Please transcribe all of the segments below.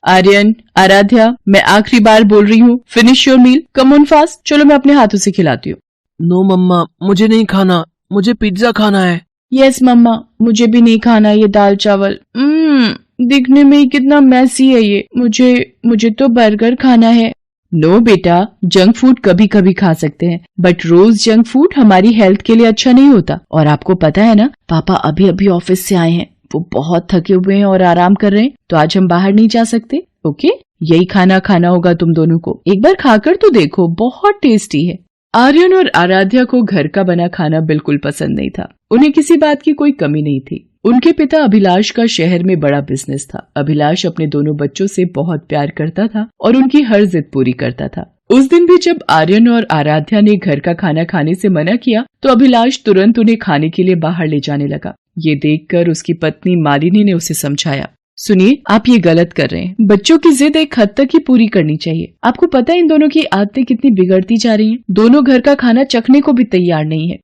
आर्यन, आराध्या, मैं आखिरी बार बोल रही हूँ, finish your meal, come on fast. चलो मैं अपने हाथों से खिलाती हूँ। नो मम्मा, मुझे नहीं खाना, मुझे पिज्जा खाना है। यस मम्मा, मुझे भी नहीं खाना ये दाल चावल। दिखने में ही कितना मैसी है ये। मुझे तो बर्गर खाना है। नो बेटा, जंक फूड कभी कभी खा सकते हैं, बट रोज जंक फूड हमारी हेल्थ के लिए अच्छा नहीं होता। और आपको पता है ना, पापा अभी अभी ऑफिस से आए हैं, वो बहुत थके हुए हैं और आराम कर रहे हैं, तो आज हम बाहर नहीं जा सकते। ओके, यही खाना खाना होगा तुम दोनों को। एक बार खाकर तो देखो, बहुत टेस्टी है। आर्यन और आराध्या को घर का बना खाना बिल्कुल पसंद नहीं था। उन्हें किसी बात की कोई कमी नहीं थी। उनके पिता अभिलाष का शहर में बड़ा बिजनेस था। अभिलाष अपने दोनों बच्चों से बहुत प्यार करता था और उनकी हर जिद पूरी करता था। उस दिन भी जब आर्यन और आराध्या ने घर का खाना खाने से मना किया, तो अभिलाष तुरंत उन्हें खाने के लिए बाहर ले जाने लगा। ये देखकर उसकी पत्नी मालिनी ने उसे समझाया, सुनिए, आप ये गलत कर रहे हैं। बच्चों की जिद एक हद तक ही पूरी करनी चाहिए। आपको पता है इन दोनों की आदतें कितनी बिगड़ती जा रही हैं। दोनों घर का खाना चखने को भी तैयार नहीं है।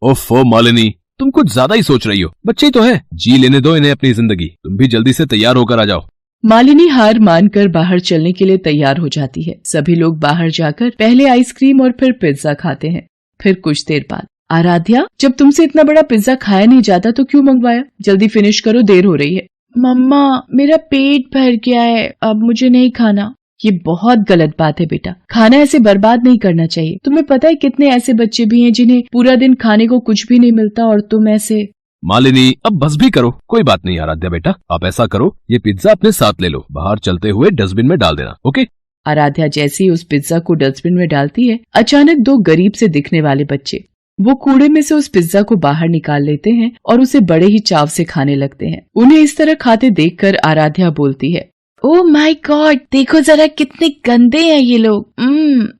ओफो मालिनी, तुम कुछ ज्यादा ही सोच रही हो। बच्चे तो है, जी लेने दो इन्हें अपनी जिंदगी। तुम भी जल्दी से तैयार होकर आ जाओ। मालिनी हार मानकर बाहर चलने के लिए तैयार हो जाती है। सभी लोग बाहर जाकर पहले आइसक्रीम और फिर पिज्जा खाते हैं। फिर कुछ देर बाद, आराध्या, जब तुमसे इतना बड़ा पिज्जा खाया नहीं जाता तो क्यों मंगवाया? जल्दी फिनिश करो, देर हो रही है। मम्मा, मेरा पेट भर गया है, अब मुझे नहीं खाना। ये बहुत गलत बात है बेटा, खाना ऐसे बर्बाद नहीं करना चाहिए। तुम्हें पता है कितने ऐसे बच्चे भी हैं जिन्हें पूरा दिन खाने को कुछ भी नहीं मिलता, और तुम ऐसे। मालिनी, अब बस भी करो। कोई बात नहीं आराध्या बेटा, आप ऐसा करो, ये पिज्जा अपने साथ ले लो, बाहर चलते हुए डस्टबिन में डाल देना। ओके। आराध्या जैसे ही उस पिज्जा को डस्टबिन में डालती है, अचानक दो गरीब से दिखने वाले बच्चे वो कूड़े में से उस पिज्जा को बाहर निकाल लेते हैं और उसे बड़े ही चाव से खाने लगते हैं। उन्हें इस तरह खाते देखकर आराध्या बोलती है, ओह माय गॉड, देखो जरा कितने गंदे हैं ये लोग।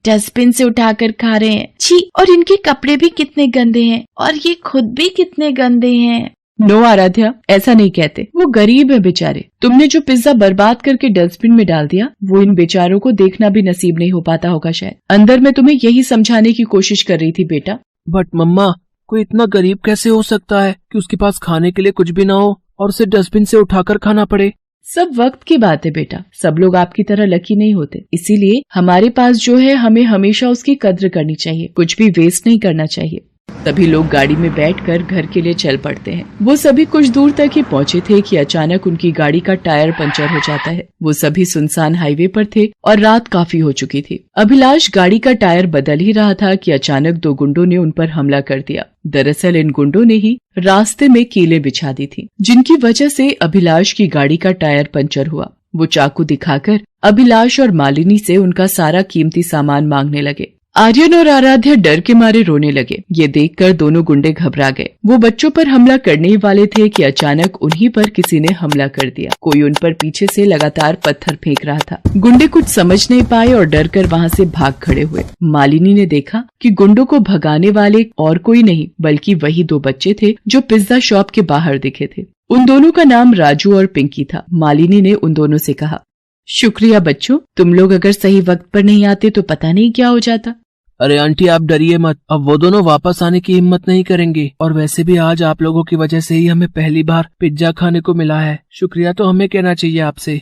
डस्टबिन से उठाकर खा रहे हैं। छी, और इनके कपड़े भी कितने गंदे हैं, और ये खुद भी कितने गंदे हैं। नो आराध्या, ऐसा नहीं कहते, वो गरीब है बेचारे। तुमने जो पिज्जा बर्बाद करके डस्टबिन में डाल दिया, वो इन बेचारों को देखना भी नसीब नहीं हो पाता होगा शायद। अंदर मैं तुम्हें यही समझाने की कोशिश कर रही थी बेटा। बट मम्मा, कोई इतना गरीब कैसे हो सकता है कि उसके पास खाने के लिए कुछ भी ना हो और उसे डस्टबिन से उठाकर खाना पड़े? सब वक्त की बात है बेटा, सब लोग आपकी तरह लकी नहीं होते। इसीलिए हमारे पास जो है, हमें हमेशा उसकी कद्र करनी चाहिए, कुछ भी वेस्ट नहीं करना चाहिए। सभी लोग गाड़ी में बैठकर घर के लिए चल पड़ते हैं। वो सभी कुछ दूर तक ही पहुंचे थे कि अचानक उनकी गाड़ी का टायर पंचर हो जाता है। वो सभी सुनसान हाईवे पर थे और रात काफी हो चुकी थी। अभिलाष गाड़ी का टायर बदल ही रहा था कि अचानक दो गुंडों ने उन पर हमला कर दिया। दरअसल इन गुंडों ने ही रास्ते में कीलें बिछा दी थी, जिनकी वजह से अभिलाष की गाड़ी का टायर पंचर हुआ। वो चाकू दिखाकर अभिलाष और मालिनी से उनका सारा कीमती सामान मांगने लगे। आर्यन और आराध्या डर के मारे रोने लगे। ये देखकर दोनों गुंडे घबरा गए। वो बच्चों पर हमला करने ही वाले थे कि अचानक उन्हीं पर किसी ने हमला कर दिया। कोई उन पर पीछे से लगातार पत्थर फेंक रहा था। गुंडे कुछ समझ नहीं पाए और डर कर वहाँ से भाग खड़े हुए। मालिनी ने देखा कि गुंडों को भगाने वाले और कोई नहीं बल्कि वही दो बच्चे थे जो पिज्जा शॉप के बाहर दिखे थे। उन दोनों का नाम राजू और पिंकी था। मालिनी ने उन दोनों से कहा, शुक्रिया बच्चों, तुम लोग अगर सही वक्त पर नहीं आते तो पता नहीं क्या हो जाता। अरे आंटी, आप डरिए मत, अब वो दोनों वापस आने की हिम्मत नहीं करेंगे। और वैसे भी आज आप लोगों की वजह से ही हमें पहली बार पिज्जा खाने को मिला है। शुक्रिया तो हमें कहना चाहिए आपसे।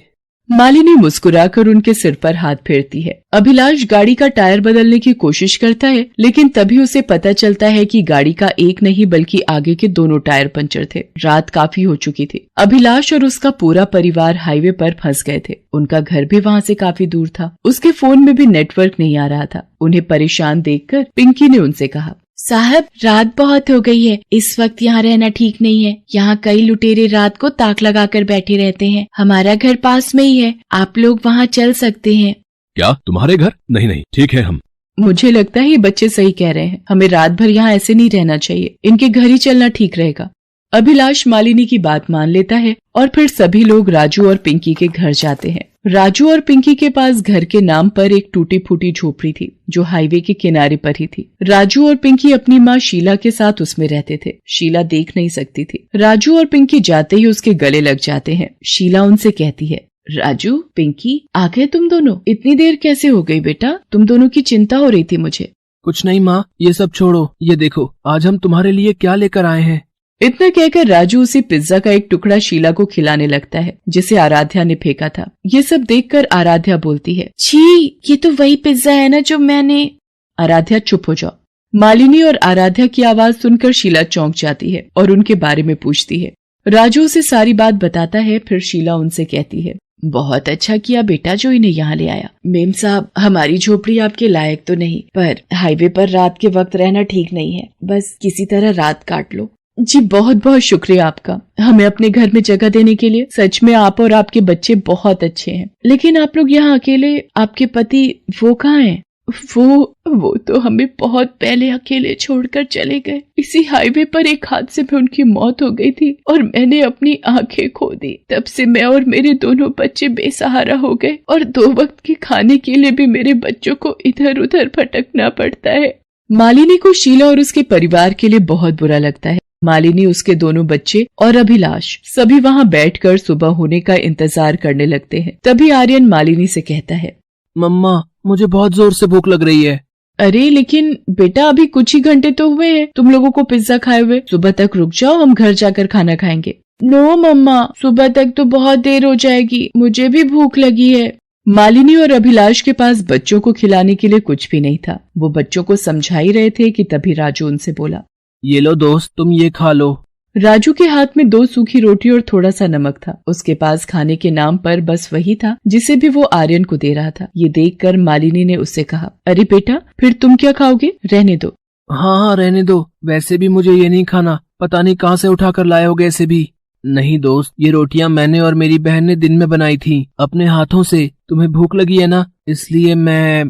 मालिनी मुस्कुराकर उनके सिर पर हाथ फेरती है। अभिलाष गाड़ी का टायर बदलने की कोशिश करता है, लेकिन तभी उसे पता चलता है कि गाड़ी का एक नहीं बल्कि आगे के दोनों टायर पंचर थे। रात काफी हो चुकी थी। अभिलाष और उसका पूरा परिवार हाईवे पर फंस गए थे। उनका घर भी वहाँ से काफी दूर था। उसके फोन में भी नेटवर्क नहीं आ रहा था। उन्हें परेशान देखकर पिंकी ने उनसे कहा, साहब, रात बहुत हो गई है, इस वक्त यहाँ रहना ठीक नहीं है। यहाँ कई लुटेरे रात को ताक लगाकर बैठे रहते हैं। हमारा घर पास में ही है, आप लोग वहाँ चल सकते हैं। क्या तुम्हारे घर? नहीं नहीं, ठीक है हम। मुझे लगता है ये बच्चे सही कह रहे हैं, हमें रात भर यहाँ ऐसे नहीं रहना चाहिए। इनके घर ही चलना ठीक रहेगा। अभिलाष मालिनी की बात मान लेता है और फिर सभी लोग राजू और पिंकी के घर जाते हैं। राजू और पिंकी के पास घर के नाम पर एक टूटी फूटी झोपड़ी थी जो हाईवे के किनारे पर ही थी। राजू और पिंकी अपनी माँ शीला के साथ उसमें रहते थे। शीला देख नहीं सकती थी। राजू और पिंकी जाते ही उसके गले लग जाते हैं। शीला उनसे कहती है, राजू, पिंकी, आ गए तुम दोनों? इतनी देर कैसे हो गई बेटा? तुम दोनों की चिंता हो रही थी मुझे। कुछ नहीं माँ, ये सब छोड़ो। ये देखो आज हम तुम्हारे लिए क्या लेकर आए हैं। इतना कहकर राजू उसे पिज्जा का एक टुकड़ा शीला को खिलाने लगता है जिसे आराध्या ने फेंका था। ये सब देखकर आराध्या बोलती है, छी, ये तो वही पिज्जा है ना जो मैंने। आराध्या चुप हो जाओ। मालिनी और आराध्या की आवाज सुनकर शीला चौंक जाती है और उनके बारे में पूछती है। राजू उसे सारी बात बताता है। फिर शीला उनसे कहती है, बहुत अच्छा किया बेटा जो इन्हें यहाँ ले आया। मेम साहब, हमारी झोपड़ी आपके लायक तो नहीं, पर हाईवे पर रात के वक्त रहना ठीक नहीं है। बस किसी तरह रात काट लो। जी बहुत बहुत शुक्रिया आपका, हमें अपने घर में जगह देने के लिए। सच में आप और आपके बच्चे बहुत अच्छे हैं, लेकिन आप लोग यहाँ अकेले, आपके पति वो कहाँ हैं? वो तो हमें बहुत पहले अकेले छोड़कर चले गए। इसी हाईवे पर एक हादसे में उनकी मौत हो गई थी और मैंने अपनी आंखें खो दी। तब से मैं और मेरे दोनों बच्चे बेसहारा हो गए और 2 वक्त के खाने के लिए भी मेरे बच्चों को इधर उधर भटकना पड़ता है। मालिनी को शीला और उसके परिवार के लिए बहुत बुरा लगता है। मालिनी, उसके दोनों बच्चे और अभिलाष सभी वहाँ बैठकर सुबह होने का इंतजार करने लगते हैं। तभी आर्यन मालिनी से कहता है, मम्मा, मुझे बहुत जोर से भूख लग रही है। अरे लेकिन बेटा, अभी कुछ ही घंटे तो हुए हैं तुम लोगों को पिज्जा खाए हुए। सुबह तक रुक जाओ, हम घर जाकर खाना खाएंगे। नो मम्मा, सुबह तक तो बहुत देर हो जाएगी, मुझे भी भूख लगी है। मालिनी और अभिलाष के पास बच्चों को खिलाने के लिए कुछ भी नहीं था। वो बच्चों को समझा ही रहे थे कि तभी राजू उनसे बोला, ये लो दोस्त, तुम ये खा लो। राजू के हाथ में 2 सूखी रोटी और थोड़ा सा नमक था। उसके पास खाने के नाम पर बस वही था जिसे भी वो आर्यन को दे रहा था। ये देखकर मालिनी ने उससे कहा, अरे बेटा, फिर तुम क्या खाओगे? रहने दो। हाँ, रहने दो। वैसे भी मुझे ये नहीं खाना, पता नहीं कहाँ से उठा कर लाए होगे ऐसे भी। नहीं दोस्त, ये रोटियां मैंने और मेरी बहन ने दिन में बनाई थी अपने हाथों से। तुम्हें भूख लगी है ना, इसलिए मैं।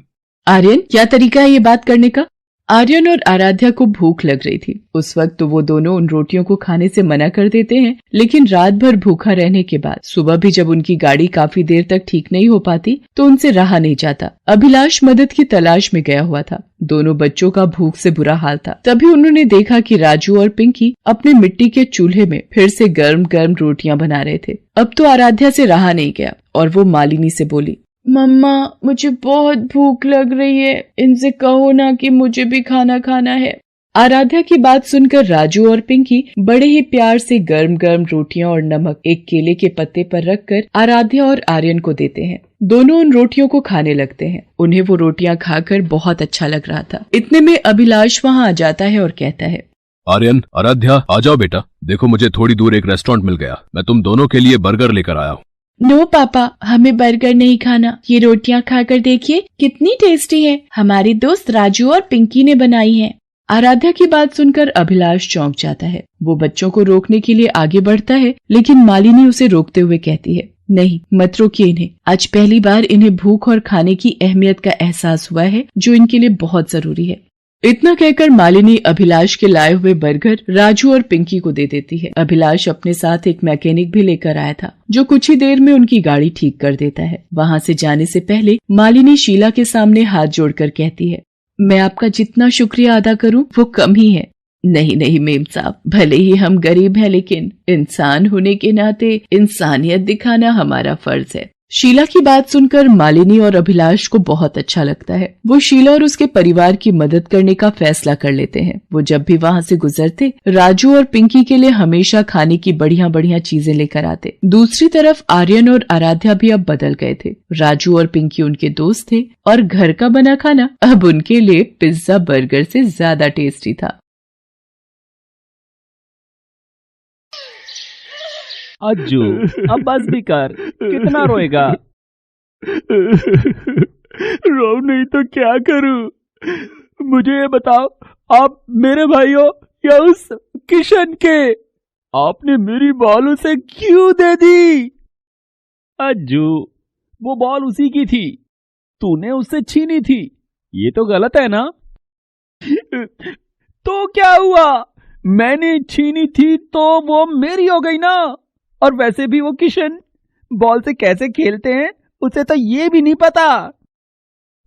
आर्यन, क्या तरीका है ये बात करने का? आर्यन और आराध्या को भूख लग रही थी। उस वक्त तो वो दोनों उन रोटियों को खाने से मना कर देते हैं, लेकिन रात भर भूखा रहने के बाद सुबह भी जब उनकी गाड़ी काफी देर तक ठीक नहीं हो पाती तो उनसे रहा नहीं जाता। अभिलाष मदद की तलाश में गया हुआ था। दोनों बच्चों का भूख से बुरा हाल था। तभी उन्होंने देखा कि राजू और पिंकी अपने मिट्टी के चूल्हे में फिर से गर्म गर्म रोटियां बना रहे थे। अब तो आराध्या से रहा नहीं गया और वो मालिनी से बोली, मम्मा, मुझे बहुत भूख लग रही है, इनसे कहो ना कि मुझे भी खाना खाना है। आराध्या की बात सुनकर राजू और पिंकी बड़े ही प्यार से गर्म गर्म रोटियां और नमक एक केले के पत्ते पर रखकर आराध्या और आर्यन को देते हैं। दोनों उन रोटियों को खाने लगते हैं। उन्हें वो रोटियां खाकर बहुत अच्छा लग रहा था। इतने में अभिलाष वहाँ आ जाता है और कहता है, आर्यन, आराध्या, आ जाओ बेटा। देखो, मुझे थोड़ी दूर एक रेस्टोरेंट मिल गया। मैं तुम दोनों के लिए बर्गर लेकर आया हूँ। नो पापा, हमें बर्गर नहीं खाना। ये रोटियां खाकर देखिए कितनी टेस्टी है। हमारी दोस्त राजू और पिंकी ने बनाई है। आराध्या की बात सुनकर अभिलाष चौंक जाता है। वो बच्चों को रोकने के लिए आगे बढ़ता है, लेकिन मालिनी उसे रोकते हुए कहती है, नहीं, मत रोकिए इन्हें। आज पहली बार इन्हें भूख और खाने की अहमियत का एहसास हुआ है, जो इनके लिए बहुत जरूरी है। इतना कहकर मालिनी अभिलाष के लाए हुए बर्गर राजू और पिंकी को दे देती है। अभिलाष अपने साथ एक मैकेनिक भी लेकर आया था, जो कुछ ही देर में उनकी गाड़ी ठीक कर देता है। वहाँ से जाने से पहले मालिनी शीला के सामने हाथ जोड़कर कहती है, मैं आपका जितना शुक्रिया अदा करूं वो कम ही है। नहीं नहीं मेम साहब, भले ही हम गरीब हैं, लेकिन इंसान होने के नाते इंसानियत दिखाना हमारा फर्ज है। शीला की बात सुनकर मालिनी और अभिलाष को बहुत अच्छा लगता है। वो शीला और उसके परिवार की मदद करने का फैसला कर लेते हैं। वो जब भी वहाँ से गुजरते, राजू और पिंकी के लिए हमेशा खाने की बढ़िया बढ़िया चीजें लेकर आते। दूसरी तरफ आर्यन और आराध्या भी अब बदल गए थे। राजू और पिंकी उनके दोस्त थे और घर का बना खाना अब उनके लिए पिज्जा बर्गर से ज्यादा टेस्टी था। अज्जू, अब बस भी कर, कितना रोएगा? रो नहीं तो क्या करूं? मुझे ये बताओ, आप मेरे भाई हो या उस किशन के? आपने मेरी बॉल उसे क्यों दे दी? अज्जू, वो बॉल उसी की थी, तूने उससे छीनी थी। ये तो गलत है ना? तो क्या हुआ? मैंने छीनी थी तो वो मेरी हो गई ना। और वैसे भी वो किशन बॉल से कैसे खेलते हैं उसे तो ये भी नहीं पता।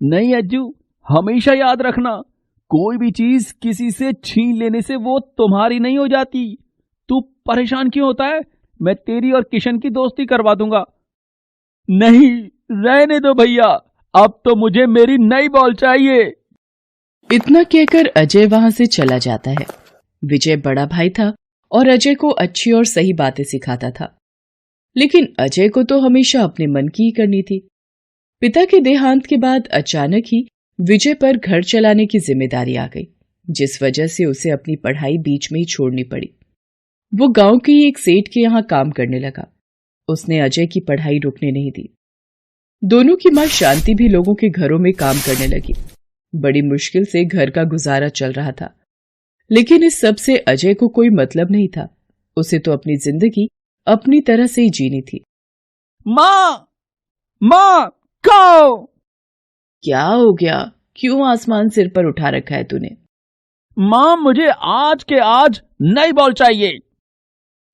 नहीं अज्जू, हमेशा याद रखना, कोई भी चीज किसी से छीन लेने से वो तुम्हारी नहीं हो जाती। तू परेशान क्यों होता है? मैं तेरी और किशन की दोस्ती करवा दूंगा। नहीं, रहने दो भैया, अब तो मुझे मेरी नई बॉल चाहिए। इतना कहकर अजय वहाँ से चला जाता है। विजय बड़ा भाई था और अजय को अच्छी और सही बातें सिखाता था। लेकिन अजय को तो हमेशा अपने मन की ही करनी थी। पिता के देहांत के बाद अचानक ही विजय पर घर चलाने की जिम्मेदारी आ गई, जिस वजह से उसे अपनी पढ़ाई बीच में ही छोड़नी पड़ी। वो गांव के ही एक सेठ के यहाँ काम करने लगा। उसने अजय की पढ़ाई रुकने नहीं दी। दोनों की मां शांति भी लोगों के घरों में काम करने लगी। बड़ी मुश्किल से घर का गुजारा चल रहा था, लेकिन इस सब से अजय को कोई मतलब नहीं था। उसे तो अपनी जिंदगी अपनी तरह से ही जीनी थी। माँ कहो। क्या हो गया? क्यों आसमान सिर पर उठा रखा है तूने? माँ, मुझे आज के आज नई बॉल चाहिए।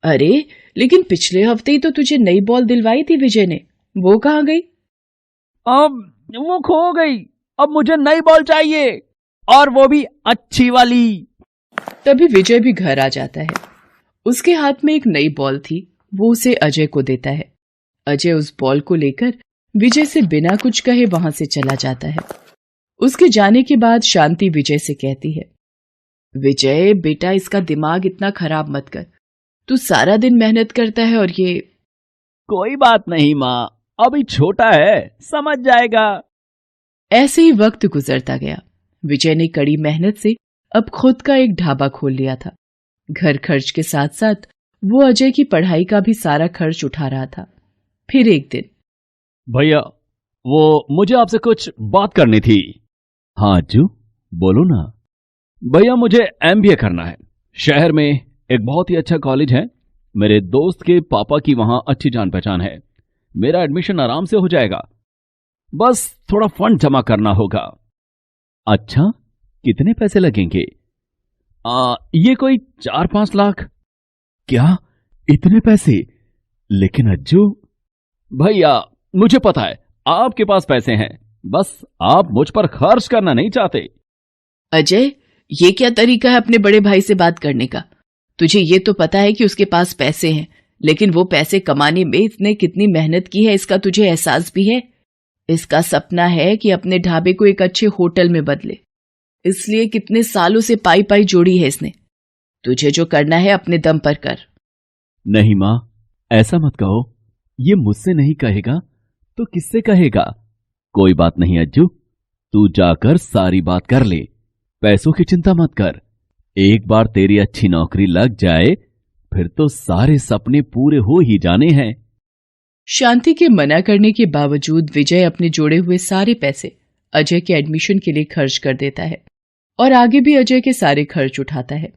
अरे, लेकिन पिछले हफ्ते ही तो तुझे नई बॉल दिलवाई थी विजय ने, वो कहाँ गई? अब वो खो गई। अब मुझे नई बॉल चाहिए, और वो भी अच्छी वाली। तभी विजय भी घर आ जाता है। उसके हाथ में एक नई बॉल थी। वो उसे अजय को देता है। अजय उस बॉल को लेकर विजय से बिना कुछ कहे वहां से चला जाता है। उसके जाने के बाद शांति विजय से कहती है, विजय बेटा, इसका दिमाग इतना खराब मत कर। तू सारा दिन मेहनत करता है और ये। कोई बात नहीं माँ, अभी छोटा है, समझ जाएगा। ऐसे ही वक्त गुजरता गया। विजय ने कड़ी मेहनत से अब खुद का एक ढाबा खोल लिया था। घर खर्च के साथ साथ वो अजय की पढ़ाई का भी सारा खर्च उठा रहा था। फिर एक दिन, भैया, वो मुझे आपसे कुछ बात करनी थी। हाँ अज्जू, बोलो ना। भैया, मुझे एमबीए करना है। शहर में एक बहुत ही अच्छा कॉलेज है। मेरे दोस्त के पापा की वहां अच्छी जान पहचान है। मेरा एडमिशन आराम से हो जाएगा, बस थोड़ा फंड जमा करना होगा। अच्छा, कितने पैसे लगेंगे? ये कोई 4-5 लाख। क्या, इतने पैसे? लेकिन अज्जू। भैया, मुझे पता है आपके पास पैसे हैं, बस आप मुझ पर खर्च करना नहीं चाहते। अजय, ये क्या तरीका है अपने बड़े भाई से बात करने का? तुझे ये तो पता है कि उसके पास पैसे हैं, लेकिन वो पैसे कमाने में इसने कितनी मेहनत की है इसका तुझे एहसास भी है? इसका सपना है कि अपने ढाबे को एक अच्छे होटल में बदले, इसलिए कितने सालों से पाई पाई जोड़ी है इसने। तुझे जो करना है अपने दम पर कर। नहीं माँ, ऐसा मत कहो। ये मुझसे नहीं कहेगा तो किससे कहेगा? कोई बात नहीं अज्जू, तू जाकर सारी बात कर ले। पैसों की चिंता मत कर। एक बार तेरी अच्छी नौकरी लग जाए, फिर तो सारे सपने पूरे हो ही जाने हैं। शांति के मना करने के बावजूद विजय अपने जोड़े हुए सारे पैसे अजय के एडमिशन के लिए खर्च कर देता है और आगे भी अजय के सारे खर्च उठाता है।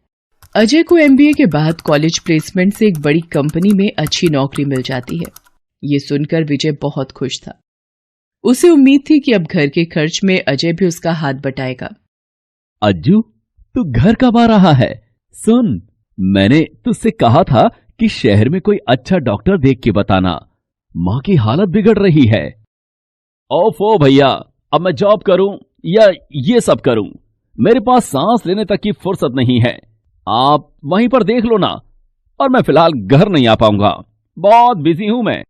अजय को एमबीए के बाद कॉलेज प्लेसमेंट से एक बड़ी कंपनी में अच्छी नौकरी मिल जाती है। ये सुनकर विजय बहुत खुश था। उसे उम्मीद थी कि अब घर के खर्च में अजय भी उसका हाथ बटाएगा। अज्जू, तू घर कब आ रहा है? सुन, मैंने तुझसे कहा था कि शहर में कोई अच्छा डॉक्टर देख के बताना। माँ की हालत बिगड़ रही है। ओफो भैया, अब मैं जॉब करूं या ये सब करूं, मेरे पास सांस लेने तक की फुर्सत नहीं है। आप वहीं पर देख लो ना, और मैं फिलहाल घर नहीं आ पाऊंगा, बहुत बिजी हूं मैं।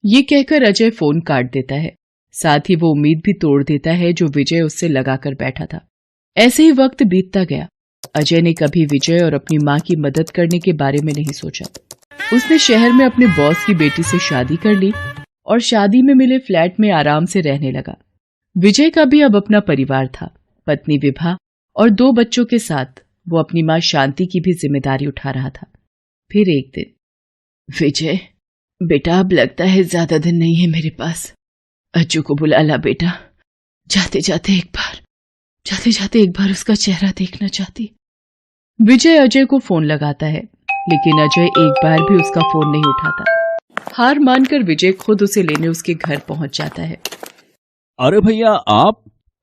ये कहकर अजय फोन काट देता है। साथ ही वो उम्मीद भी तोड़ देता है जो विजय उससे लगाकर बैठा था। ऐसे ही वक्त बीतता गया। अजय ने कभी विजय और अपनी माँ की मदद करने के बारे में नहीं सोचा। उसने शहर में अपने बॉस की बेटी से शादी कर ली और शादी में मिले फ्लैट में आराम से रहने लगा। विजय का भी अब अपना परिवार था। पत्नी विभा और 2 बच्चों के साथ वो अपनी माँ शांति की भी जिम्मेदारी उठा रहा था। फिर एक दिन, विजय बेटा, अब लगता है ज्यादा दिन नहीं है मेरे पास। अज्जू को बुला ला बेटा। जाते जाते एक बार उसका चेहरा देखना चाहती। विजय अजय को फोन लगाता है, लेकिन अजय एक बार भी उसका फोन नहीं उठाता। हार मानकर विजय खुद उसे लेने उसके घर पहुंच जाता है। अरे भैया,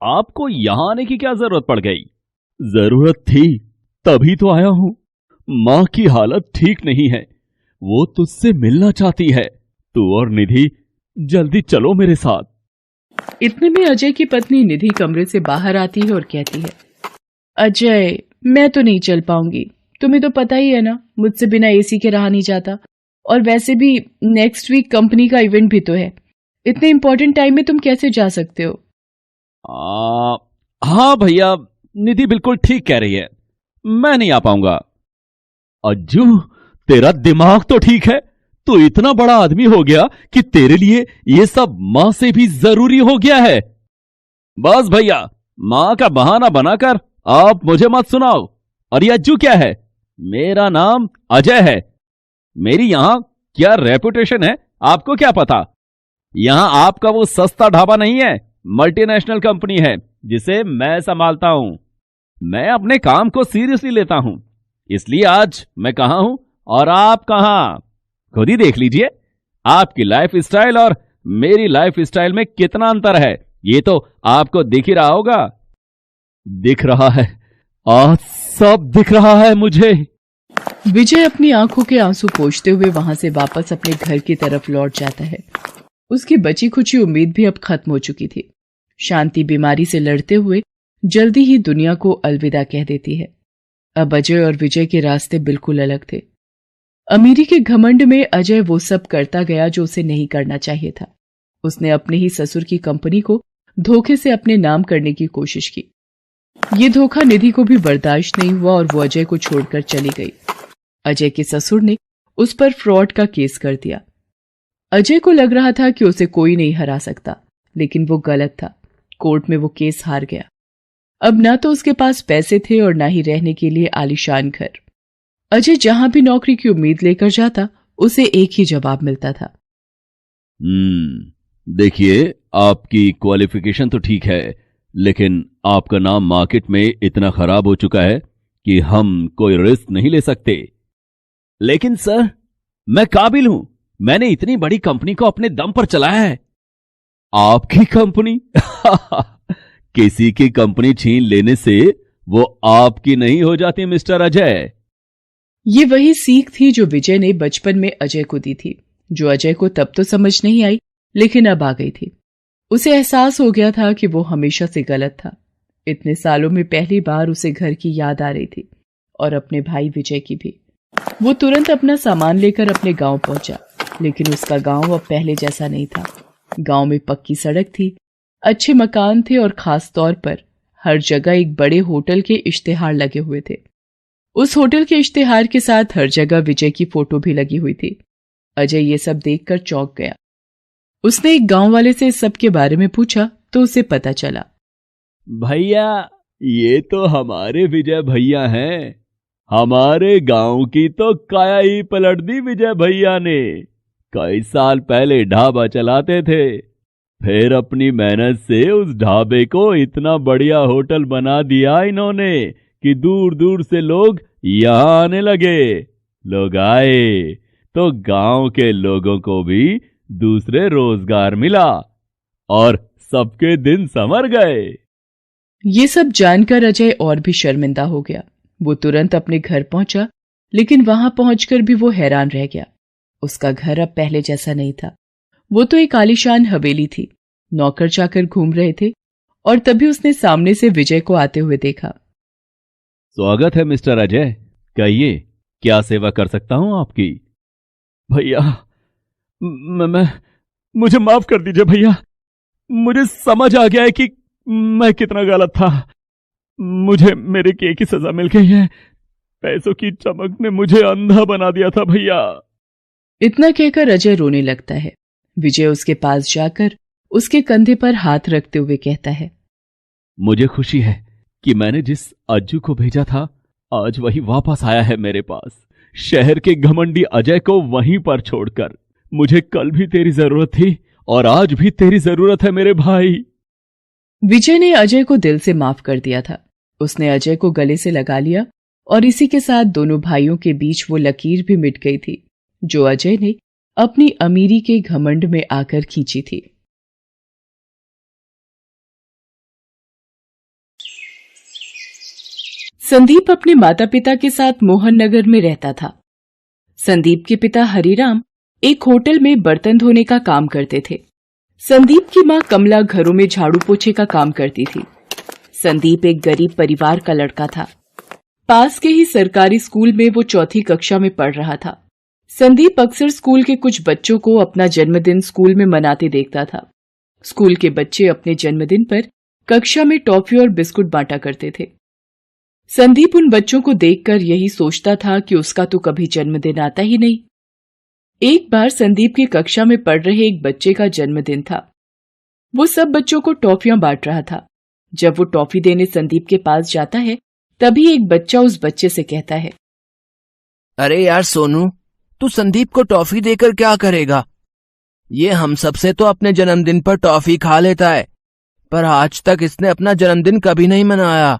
आपको यहां आने की क्या जरूरत पड़ गई? जरूरत थी तभी तो आया हूं। माँ की हालत ठीक नहीं है, वो तुझसे मिलना चाहती है। तू और निधि जल्दी चलो मेरे साथ। इतने में अजय की पत्नी निधि कमरे से बाहर आती है और कहती है, अजय, मैं तो नहीं चल पाऊंगी। तुम्हें तो पता ही है ना, मुझसे बिना एसी के रहा नहीं जाता। और वैसे भी नेक्स्ट वीक कंपनी का इवेंट भी तो है। इतने इंपॉर्टेंट टाइम में तुम कैसे जा सकते हो? हाँ भैया, निधि बिल्कुल ठीक कह रही है, मैं नहीं आ पाऊंगा। अज्जू, तेरा दिमाग तो ठीक है। तू इतना बड़ा आदमी हो गया कि तेरे लिए ये सब मां से भी जरूरी हो गया है। बस भैया, मां का बहाना बनाकर आप मुझे मत सुनाओ। और ये अज्जू क्या है? मेरा नाम अजय है। मेरी यहां क्या रेपुटेशन है आपको क्या पता? यहां आपका वो सस्ता ढाबा नहीं है, मल्टीनेशनल कंपनी है जिसे मैं संभालता हूं। मैं अपने काम को सीरियसली लेता हूं, इसलिए आज मैं कहां हूं और आप कहां, खुद ही देख लीजिए। आपकी लाइफ स्टाइल और मेरी लाइफ स्टाइल में कितना अंतर है, ये तो आपको दिख ही रहा होगा। दिख रहा है, आज सब दिख रहा है मुझे। विजय अपनी आंखों के आंसू पोंछते हुए वहां से वापस अपने घर की तरफ लौट जाता है। उसकी बची खुची उम्मीद भी अब खत्म हो चुकी थी। शांति बीमारी से लड़ते हुए जल्दी ही दुनिया को अलविदा कह देती है। अब अजय और विजय के रास्ते बिल्कुल अलग थे। अमीरी के घमंड में अजय वो सब करता गया जो उसे नहीं करना चाहिए था। उसने अपने ही ससुर की कंपनी को धोखे से अपने नाम करने की कोशिश की। ये धोखा निधि को भी बर्दाश्त नहीं हुआ और वो अजय को छोड़कर चली गई। अजय के ससुर ने उस पर फ्रॉड का केस कर दिया। अजय को लग रहा था कि उसे कोई नहीं हरा सकता, लेकिन वो गलत था। कोर्ट में वो केस हार गया। अब ना तो उसके पास पैसे थे और ना ही रहने के लिए आलीशान घर। अजय जहां भी नौकरी की उम्मीद लेकर जाता, उसे एक ही जवाब मिलता था। देखिए, आपकी क्वालिफिकेशन तो ठीक है, लेकिन आपका नाम मार्केट में इतना खराब हो चुका है कि हम कोई रिस्क नहीं ले सकते। लेकिन सर, मैं काबिल हूं। मैंने इतनी बड़ी कंपनी को अपने दम पर चलाया है। आपकी कंपनी? किसी की कंपनी छीन लेने से वो आपकी नहीं हो जाती मिस्टर अजय। ये वही सीख थी जो विजय ने बचपन में अजय को दी थी, जो अजय को तब तो समझ नहीं आई, लेकिन अब आ गई थी। उसे एहसास हो गया था कि वो हमेशा से गलत था। इतने सालों में पहली बार उसे घर की याद आ रही थी, और अपने भाई विजय की भी। वो तुरंत अपना सामान लेकर अपने गांव पहुंचा, लेकिन उसका गांव अब पहले जैसा नहीं था। गांव में पक्की सड़क थी, अच्छे मकान थे और खास तौर पर हर जगह एक बड़े होटल के इश्तेहार लगे हुए थे। उस होटल के इश्तेहार के साथ हर जगह विजय की फोटो भी लगी हुई थी। अजय ये सब देखकर चौंक गया। उसने एक गांव वाले से इस सब के बारे में पूछा तो उसे पता चला। भैया, ये तो हमारे विजय भैया हैं। हमारे गांव की तो काया ही पलट दी विजय भैया ने। कई साल पहले ढाबा चलाते थे, फिर अपनी मेहनत से उस ढाबे को इतना बढ़िया होटल बना दिया इन्होंने कि दूर दूर से लोग यहां आने लगे। लोग आए तो गांव के लोगों को भी दूसरे रोजगार मिला और सबके दिन संवर गए। ये सब जानकर अजय और भी शर्मिंदा हो गया। वो तुरंत अपने घर पहुंचा, लेकिन वहां पहुंचकर भी वो हैरान रह गया। उसका घर अब पहले जैसा नहीं था। वो तो एक आलीशान हवेली थी। नौकर चाकर घूम रहे थे और तभी उसने सामने से विजय को आते हुए देखा। स्वागत है मिस्टर अजय, कहिए क्या सेवा कर सकता हूं आपकी? भैया, मुझे माफ कर दीजिए भैया। मुझे समझ आ गया है कि मैं कितना गलत था। मुझे मेरे किए की सजा मिल गई है। पैसों की चमक ने मुझे अंधा बना दिया था भैया। इतना कहकर अजय रोने लगता है। विजय उसके पास जाकर उसके कंधे पर हाथ रखते हुए कहता है, मुझे खुशी है कि मैंने जिस अज्जू को भेजा था, आज वही वापस आया है मेरे पास, शहर के घमंडी अजय को वहीं पर छोड़कर। मुझे कल भी तेरी जरूरत थी और आज भी तेरी जरूरत है मेरे भाई। विजय ने अजय को दिल से माफ कर दिया था। उसने अजय को गले से लगा लिया और इसी के साथ दोनों भाइयों के बीच वो लकीर भी मिट गई थी जो अजय ने अपनी अमीरी के घमंड में आकर खींची थी। संदीप अपने माता पिता के साथ मोहन नगर में रहता था। संदीप के पिता हरिराम एक होटल में बर्तन धोने का काम करते थे। संदीप की मां कमला घरों में झाड़ू पोछे का काम करती थी। संदीप एक गरीब परिवार का लड़का था। पास के ही सरकारी स्कूल में वो 4th कक्षा में पढ़ रहा था। संदीप अक्सर स्कूल के कुछ बच्चों को अपना जन्मदिन स्कूल में मनाते देखता था। स्कूल के बच्चे अपने जन्मदिन पर कक्षा में टॉफी और बिस्कुट बांटा करते थे। संदीप उन बच्चों को देखकर यही सोचता था कि उसका तो कभी जन्मदिन आता ही नहीं। एक बार संदीप की कक्षा में पढ़ रहे एक बच्चे का जन्मदिन था। वो सब बच्चों को टॉफियां बांट रहा था। जब वो टॉफी देने संदीप के पास जाता है, तभी एक बच्चा उस बच्चे से कहता है, अरे यार सोनू, तू संदीप को टॉफी देकर क्या करेगा? ये हम सबसे तो अपने जन्मदिन पर टॉफी खा लेता है, पर आज तक इसने अपना जन्मदिन कभी नहीं मनाया।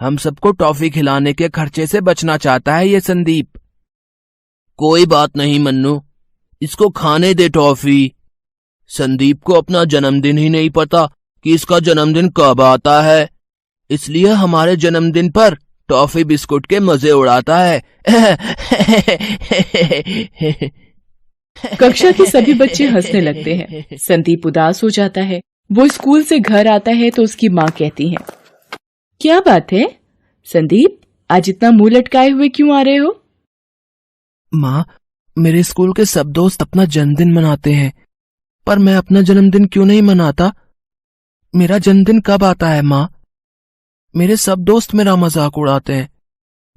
हम सबको टॉफी खिलाने के खर्चे से बचना चाहता है ये संदीप। कोई बात नहीं मन्नू, इसको खाने दे टॉफी। संदीप को अपना जन्मदिन ही नहीं पता कि इसका जन्मदिन कब आता है, इसलिए हमारे जन्मदिन पर टॉफी बिस्कुट के मजे उड़ाता है। कक्षा के सभी बच्चे हंसने लगते हैं। संदीप उदास हो जाता है। वो स्कूल से घर आता है तो उसकी माँ कहती है, क्या बात है संदीप, आज इतना मुंह लटकाए हुए क्यों आ रहे हो? माँ, मेरे स्कूल के सब दोस्त अपना जन्मदिन मनाते हैं, पर मैं अपना जन्मदिन क्यों नहीं मनाता? मेरा जन्मदिन कब आता है माँ? मेरे सब दोस्त मेरा मजाक उड़ाते हैं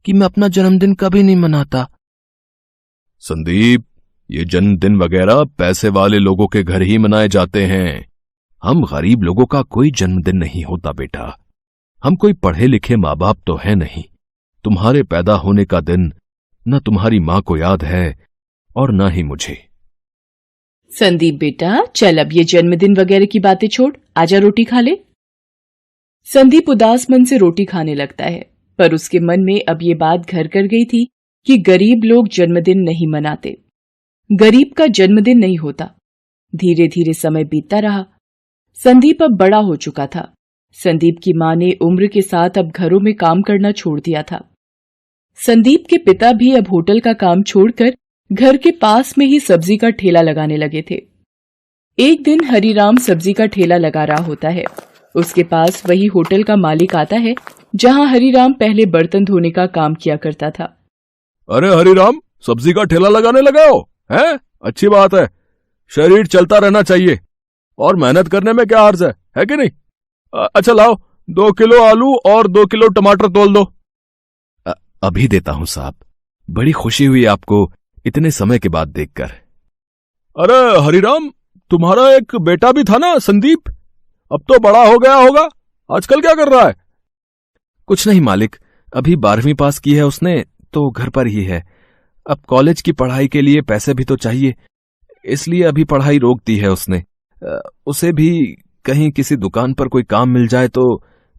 कि मैं अपना जन्मदिन कभी नहीं मनाता। संदीप, ये जन्मदिन वगैरह पैसे वाले लोगों के घर ही मनाए जाते हैं। हम गरीब लोगों का कोई जन्मदिन नहीं होता बेटा। हम कोई पढ़े लिखे माँ बाप तो है नहीं। तुम्हारे पैदा होने का दिन न तुम्हारी माँ को याद है और न ही मुझे। संदीप बेटा, चल अब ये जन्मदिन वगैरह की बातें छोड़, आजा रोटी खा ले। संदीप उदास मन से रोटी खाने लगता है, पर उसके मन में अब ये बात घर कर गई थी कि गरीब लोग जन्मदिन नहीं मनाते। गरीब का जन्मदिन नहीं होता। धीरे धीरे समय बीतता रहा। संदीप अब बड़ा हो चुका था। संदीप की मां ने उम्र के साथ अब घरों में काम करना छोड़ दिया था। संदीप के पिता भी अब होटल का काम छोड़कर घर के पास में ही सब्जी का ठेला लगाने लगे थे। एक दिन हरिराम सब्जी का ठेला लगा रहा होता है। उसके पास वही होटल का मालिक आता है जहां हरिराम पहले बर्तन धोने का काम किया करता था। अरे हरिराम, सब्जी का ठेला लगाने लगे हो? हैं? अच्छी बात है। शरीर चलता रहना चाहिए और मेहनत करने में क्या हर्ज है कि नहीं? अच्छा लाओ, 2 किलो आलू और 2 किलो टमाटर तोल दो। अभी देता हूं साहब। बड़ी खुशी हुई आपको इतने समय के बाद देखकर। अरे हरिराम, तुम्हारा एक बेटा भी था ना संदीप, अब तो बड़ा हो गया होगा। आजकल क्या कर रहा है? कुछ नहीं मालिक, अभी 12वीं पास की है उसने, तो घर पर ही है। अब कॉलेज की पढ़ाई के लिए पैसे भी तो चाहिए, इसलिए अभी पढ़ाई रोक दी है उसने। उसे भी कहीं किसी दुकान पर कोई काम मिल जाए तो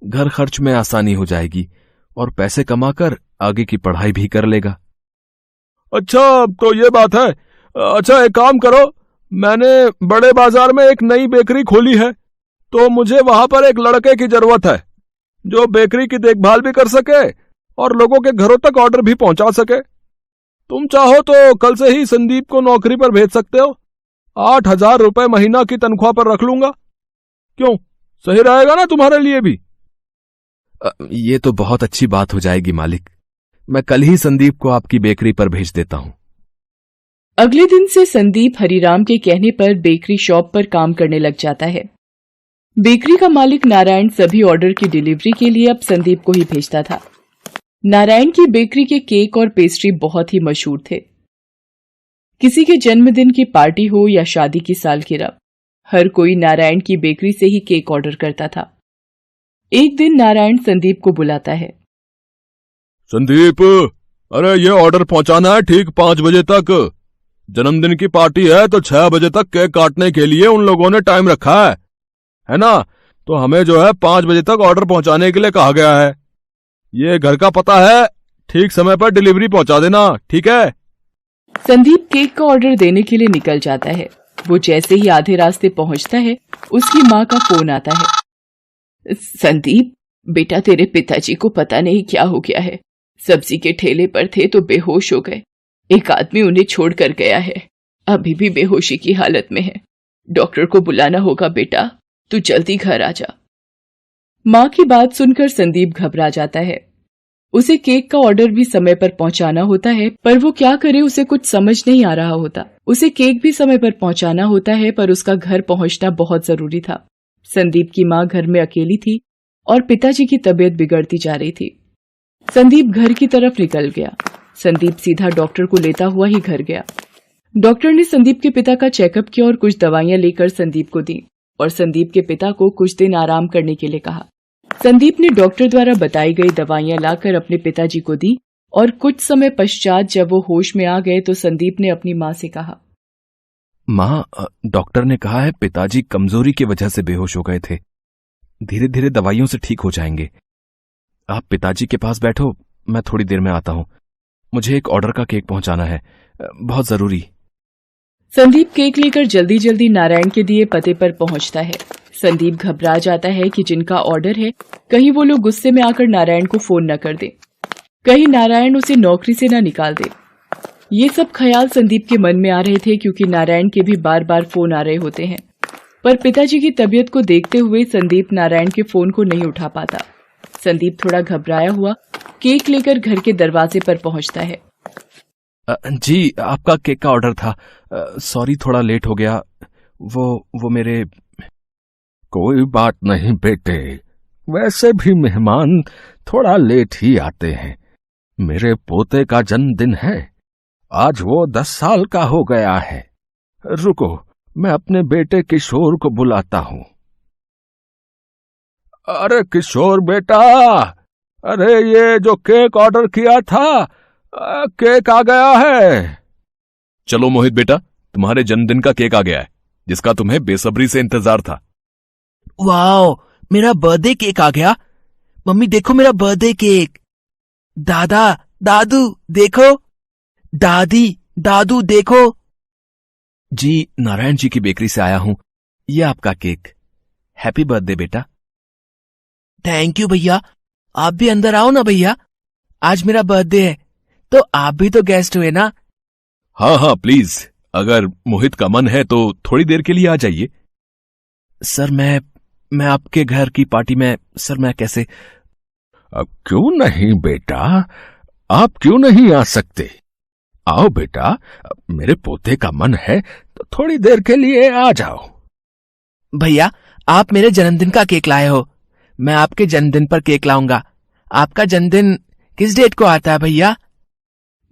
घर खर्च में आसानी हो जाएगी और पैसे कमाकर आगे की पढ़ाई भी कर लेगा। अच्छा, तो ये बात है। अच्छा, एक काम करो, मैंने बड़े बाजार में एक नई बेकरी खोली है, तो मुझे वहां पर एक लड़के की जरूरत है जो बेकरी की देखभाल भी कर सके और लोगों के घरों तक ऑर्डर भी पहुंचा सके। तुम चाहो तो कल से ही संदीप को नौकरी पर भेज सकते हो। 8,000 रुपए महीना की तनख्वाह पर रख लूंगा। क्यों, सही रहेगा ना तुम्हारे लिए भी? ये तो बहुत अच्छी बात हो जाएगी मालिक। मैं कल ही संदीप को आपकी बेकरी पर भेज देता हूं। अगले दिन से संदीप हरिराम के कहने पर बेकरी शॉप पर काम करने लग जाता है। बेकरी का मालिक नारायण सभी ऑर्डर की डिलीवरी के लिए अब संदीप को ही भेजता था। नारायण की बेकरी के केक और पेस्ट्री बहुत ही मशहूर थे। किसी के जन्मदिन की पार्टी हो या शादी की सालगिरह, हर कोई नारायण की बेकरी से ही केक ऑर्डर करता था। एक दिन नारायण संदीप को बुलाता है। संदीप, अरे ये ऑर्डर पहुंचाना है ठीक 5 बजे तक। जन्मदिन की पार्टी है तो 6 बजे तक केक काटने के लिए उन लोगों ने टाइम रखा है ना? तो हमें जो है 5 बजे तक ऑर्डर पहुंचाने के लिए कहा गया है। ये घर का पता है, ठीक समय पर डिलीवरी पहुंचा देना, ठीक है? संदीप केक का ऑर्डर देने के लिए निकल जाता है। वो जैसे ही आधे रास्ते पहुंचता है, उसकी माँ का फोन आता है। संदीप बेटा, तेरे पिताजी को पता नहीं क्या हो गया है। सब्जी के ठेले पर थे तो बेहोश हो गए। एक आदमी उन्हें छोड़ कर गया है, अभी भी बेहोशी की हालत में है। डॉक्टर को बुलाना होगा बेटा, तू जल्दी घर आ जा। माँ की बात सुनकर संदीप घबरा जाता है। उसे केक का ऑर्डर भी समय पर पहुंचाना होता है, पर वो क्या करे, उसे कुछ समझ नहीं आ रहा होता। उसे केक भी समय पर पहुंचाना होता है, पर उसका घर पहुंचना बहुत जरूरी था। संदीप की माँ घर में अकेली थी और पिताजी की तबीयत बिगड़ती जा रही थी। संदीप घर की तरफ निकल गया। संदीप सीधा डॉक्टर को लेता हुआ ही घर गया। डॉक्टर ने संदीप के पिता का चेकअप किया और कुछ दवाइयां लेकर संदीप को दी और संदीप के पिता को कुछ दिन आराम करने के लिए कहा। संदीप ने डॉक्टर द्वारा बताई गई दवाइयां लाकर अपने पिताजी को दी और कुछ समय पश्चात जब वो होश में आ गए तो संदीप ने अपनी माँ से कहा, माँ, डॉक्टर ने कहा है पिताजी कमजोरी की वजह से बेहोश हो गए थे। धीरे धीरे दवाइयों से ठीक हो जाएंगे। आप पिताजी के पास बैठो, मैं थोड़ी देर में आता हूँ। मुझे एक ऑर्डर का केक पहुंचाना है, बहुत जरूरी। संदीप केक लेकर जल्दी जल्दी नारायण के दिए पते पर पहुंचता है। संदीप घबरा जाता है कि जिनका ऑर्डर है कहीं वो लोग गुस्से में आकर नारायण को फोन न कर दे, कहीं नारायण उसे नौकरी से न निकाल दे। ये सब ख्याल संदीप के मन में आ रहे थे क्योंकि नारायण के भी बार बार फोन आ रहे होते हैं, पर पिताजी की तबीयत को देखते हुए संदीप नारायण के फोन को नहीं उठा पाता। संदीप थोड़ा घबराया हुआ केक लेकर घर के दरवाजे पर पहुंचता है। जी, आपका केक का ऑर्डर था। सॉरी, थोड़ा लेट हो गया। वो मेरे। कोई बात नहीं बेटे, वैसे भी मेहमान थोड़ा लेट ही आते हैं। मेरे पोते का जन्मदिन है, आज वो 10 साल का हो गया है। रुको, मैं अपने बेटे किशोर को बुलाता हूं। अरे किशोर बेटा, अरे ये जो केक ऑर्डर किया था, केक आ गया है। चलो मोहित बेटा, तुम्हारे जन्मदिन का केक आ गया है, जिसका तुम्हें बेसब्री से इंतजार था। वाओ, मेरा बर्थडे केक आ गया। मम्मी देखो मेरा बर्थडे केक। दादा, दादू देखो। दादी, दादू देखो। जी, नारायण जी की बेकरी से आया हूं, ये आपका केक। हैप्पी बर्थडे बेटा। थैंक यू भैया। आप भी अंदर आओ ना भैया, आज मेरा बर्थडे है तो आप भी तो गेस्ट हुए ना। हाँ हाँ प्लीज, अगर मोहित का मन है तो थोड़ी देर के लिए आ जाइए। सर मैं आपके घर की पार्टी में, सर मैं कैसे। क्यों नहीं बेटा, आप क्यों नहीं आ सकते? आओ बेटा, मेरे पोते का मन है तो थोड़ी देर के लिए आ जाओ। भैया, आप मेरे जन्मदिन का केक लाए हो, मैं आपके जन्मदिन पर केक लाऊंगा। आपका जन्मदिन किस डेट को आता है भैया?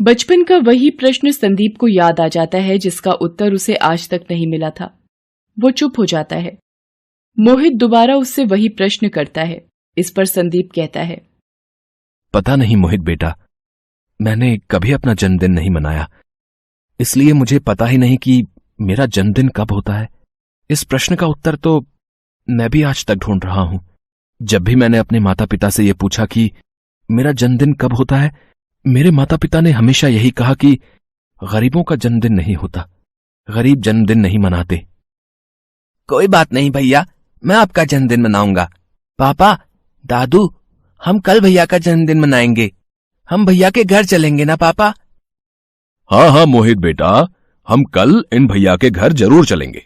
बचपन का वही प्रश्न संदीप को याद आ जाता है जिसका उत्तर उसे आज तक नहीं मिला था। वो चुप हो जाता है। मोहित दोबारा उससे वही प्रश्न करता है। इस पर संदीप कहता है, पता नहीं मोहित बेटा, मैंने कभी अपना जन्मदिन नहीं मनाया, इसलिए मुझे पता ही नहीं कि मेरा जन्मदिन कब होता है। इस प्रश्न का उत्तर तो मैं भी आज तक ढूंढ रहा हूं। जब भी मैंने अपने माता पिता से यह पूछा कि मेरा जन्मदिन कब होता है, मेरे माता पिता ने हमेशा यही कहा कि गरीबों का जन्मदिन नहीं होता, गरीब जन्मदिन नहीं मनाते। कोई बात नहीं भैया, मैं आपका जन्मदिन मनाऊंगा। पापा, दादू, हम कल भैया का जन्मदिन मनाएंगे। हम भैया के घर चलेंगे ना पापा? हाँ हाँ मोहित बेटा, हम कल इन भैया के घर जरूर चलेंगे।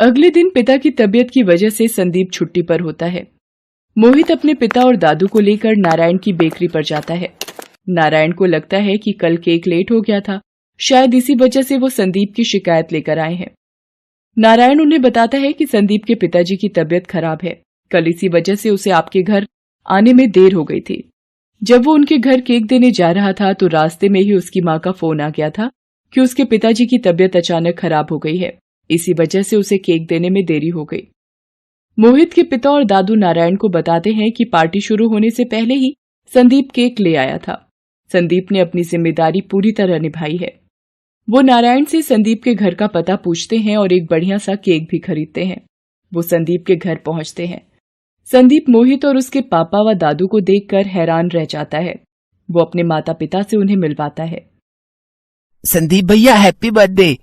अगले दिन पिता की तबीयत की वजह से संदीप छुट्टी पर होता है। मोहित अपने पिता और दादू को लेकर नारायण की बेकरी पर जाता है। नारायण को लगता है कि कल केक लेट हो गया था, शायद इसी वजह से वो संदीप की शिकायत लेकर आए हैं। नारायण उन्हें बताता है कि संदीप के पिताजी की तबीयत खराब है, कल इसी वजह से उसे आपके घर आने में देर हो गई थी। जब वो उनके घर केक देने जा रहा था तो रास्ते में ही उसकी माँ का फोन आ गया था कि उसके पिताजी की तबीयत अचानक खराब हो गई है, इसी वजह से उसे केक देने में देरी हो गई। मोहित के पिता और दादू नारायण को बताते हैं कि पार्टी शुरू होने से पहले ही संदीप केक ले आया था। संदीप ने अपनी जिम्मेदारी पूरी तरह निभाई है। वो नारायण से संदीप के घर का पता पूछते हैं और एक बढ़िया सा केक भी खरीदते हैं। वो संदीप के घर पहुंचते हैं। संदीप मोहित और उसके पापा व दादू को देखकर हैरान रह जाता है। वो अपने माता पिता से उन्हें मिलवाता है। संदीप भैया, हैप्पी बर्थडे।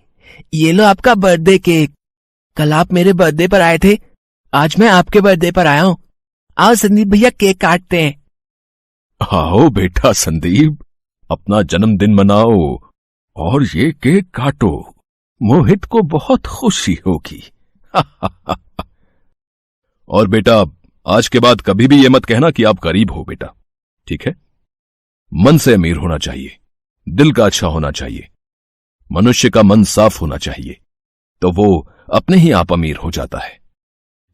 ये लो आपका बर्थडे केक। कल आप मेरे बर्थडे पर आए थे, आज मैं आपके बर्थडे पर आया हूँ। आओ संदीप भैया, केक काटते हैं। आओ बेटा संदीप, अपना जन्मदिन मनाओ और ये केक काटो। मोहित को बहुत खुशी होगी। और बेटा, आज के बाद कभी भी ये मत कहना कि आप गरीब हो बेटा, ठीक है? मन से अमीर होना चाहिए, दिल का अच्छा होना चाहिए, मनुष्य का मन साफ होना चाहिए, तो वो अपने ही आप अमीर हो जाता है।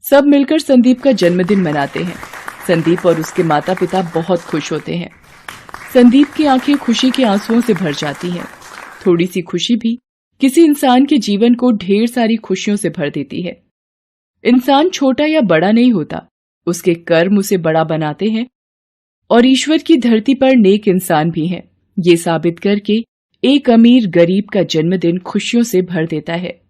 सब मिलकर संदीप का जन्मदिन मनाते हैं। संदीप और उसके माता पिता बहुत खुश होते हैं। संदीप की आंखें खुशी के आंसुओं से भर जाती हैं। थोड़ी सी खुशी भी किसी इंसान के जीवन को ढेर सारी खुशियों से भर देती है। इंसान छोटा या बड़ा नहीं होता, उसके कर्म उसे बड़ा बनाते हैं और ईश्वर की धरती पर नेक इंसान भी हैं। ये साबित करके एक अमीर गरीब का जन्मदिन खुशियों से भर देता है।